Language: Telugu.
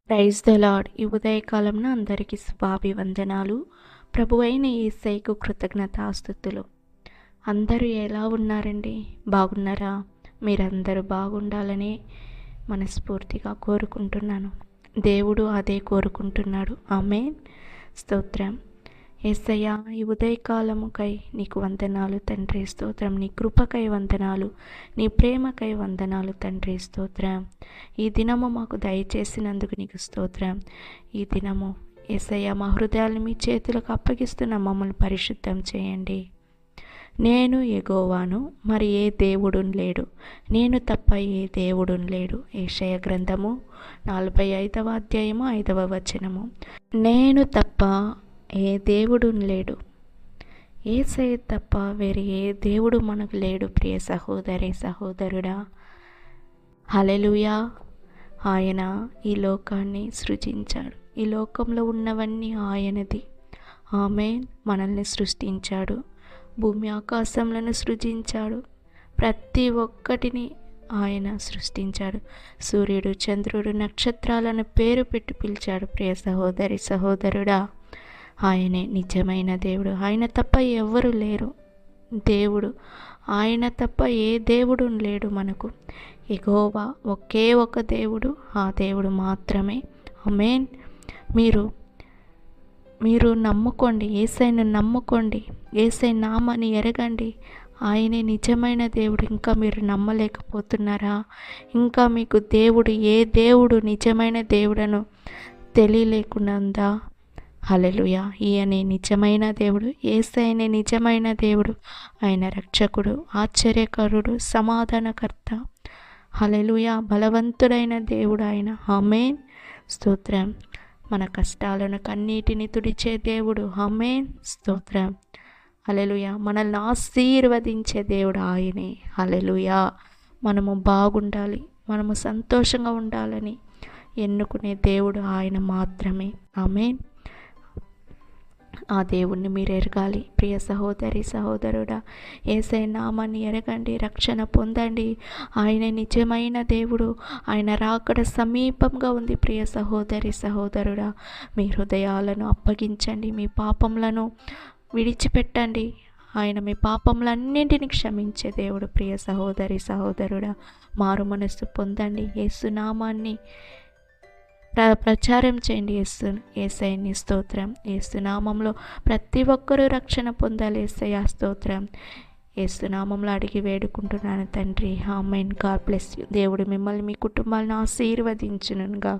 Praise the lord. ఈ ఉదయకాలంన అందరికీ శుభాభివందనాలు. ప్రభువైన యేసయ్యకు కృతజ్ఞతాస్తుతులు. అందరూ ఎలా ఉన్నారండి? బాగున్నారా? మీరందరూ బాగుండాలని మనస్ఫూర్తిగా కోరుకుంటున్నాను. దేవుడు అదే కోరుకుంటున్నాడు. ఆమేన్. స్తోత్రం. యేసయ్యా, ఈ ఉదయకాలముకై నీకు వందనాలు తండ్రి. స్తోత్రం. నీ కృపకై వందనాలు, నీ ప్రేమకై వందనాలు తండ్రి. స్తోత్రం. ఈ దినము మాకు దయచేసినందుకు నీకు స్తోత్రం. ఈ దినము యేసయ్యా, మా హృదయాలను మీ చేతులకు అప్పగిస్తున్న మమ్మల్ని పరిశుద్ధం చేయండి. నేను యెహోవాను, మరి ఏ దేవుడు లేడు, నేను తప్ప ఏ దేవుడు లేడు. యెషయా గ్రంథము 45వ అధ్యాయము 5వ వచనము. నేను తప్ప ఏ దేవుడు లేడు, యేసయ్య తప్ప వేరే ఏ దేవుడు మనకు లేడు. ప్రియ సహోదరి సహోదరుడా, హల్లెలూయా. ఆయన ఈ లోకాన్ని సృజించాడు. ఈ లోకంలో ఉన్నవన్నీ ఆయనది. ఆమేన్. మనల్ని సృష్టించాడు, భూమి ఆకాశములను సృజించాడు. ప్రతి ఒక్కటిని ఆయన సృష్టించాడు. సూర్యుడు, చంద్రుడు, నక్షత్రాలను పేరు పెట్టి పిలిచాడు. ప్రియ సహోదరి సహోదరుడా, ఆయనే నిజమైన దేవుడు. ఆయన తప్ప ఎవ్వరు లేరు. దేవుడు ఆయన తప్ప ఏ దేవుడు లేడు మనకు. యెహోవా ఒకే ఒక దేవుడు, ఆ దేవుడు మాత్రమే. ఆమేన్. మీరు నమ్ముకోండి, యేసయ్యను నమ్ముకోండి, యేసయ్య నామాన్ని ఎరగండి. ఆయనే నిజమైన దేవుడు. ఇంకా మీరు నమ్మలేకపోతున్నారా? ఇంకా మీకు దేవుడు, ఏ దేవుడు నిజమైన దేవుడను తెలియలేకుండా ఉందా? హల్లెలూయా. ఈయనే నిజమైన దేవుడు, యేసయ్యనే నిజమైన దేవుడు. ఆయన రక్షకుడు, ఆశ్చర్యకరుడు, సమాధానకర్త. హల్లెలూయా. బలవంతుడైన దేవుడు ఆయన. ఆమేన్. స్తోత్రం. మన కష్టాలను కన్నీటిని తుడిచే దేవుడు. ఆమేన్. స్తోత్రం. హల్లెలూయా. మనల్ని ఆశీర్వదించే దేవుడు ఆయనే. హల్లెలూయా. మనము బాగుండాలి, మనము సంతోషంగా ఉండాలని ఎన్నుకునే దేవుడు ఆయన మాత్రమే. ఆమేన్. ఆ దేవుణ్ణి మీరు ఎరగాలి. ప్రియ సహోదరి సహోదరుడా, యేసయ్య నామాన్ని ఎరగండి, రక్షణ పొందండి. ఆయన నిజమైన దేవుడు. ఆయన రాకడ సమీపంగా ఉంది. ప్రియ సహోదరి సహోదరుడా, మీ హృదయాలను అప్పగించండి, మీ పాపములను విడిచిపెట్టండి. ఆయన మీ పాపములన్నింటినీ క్షమించే దేవుడు. ప్రియ సహోదరి సహోదరుడా, మారు మనస్సు పొందండి. యేసు నామాన్ని ప్రచారం చేయండి. యేసయ్యని. స్తోత్రం. యేసు నామంలో ప్రతి ఒక్కరూ రక్షణ పొందాలి. యేసయ్య. స్తోత్రం. యేసు నామంలో అడిగి వేడుకుంటున్నాను తండ్రి. ఆమేన్. God bless you. దేవుడు మిమ్మల్ని, మీ కుటుంబాలను ఆశీర్వదించునుగా.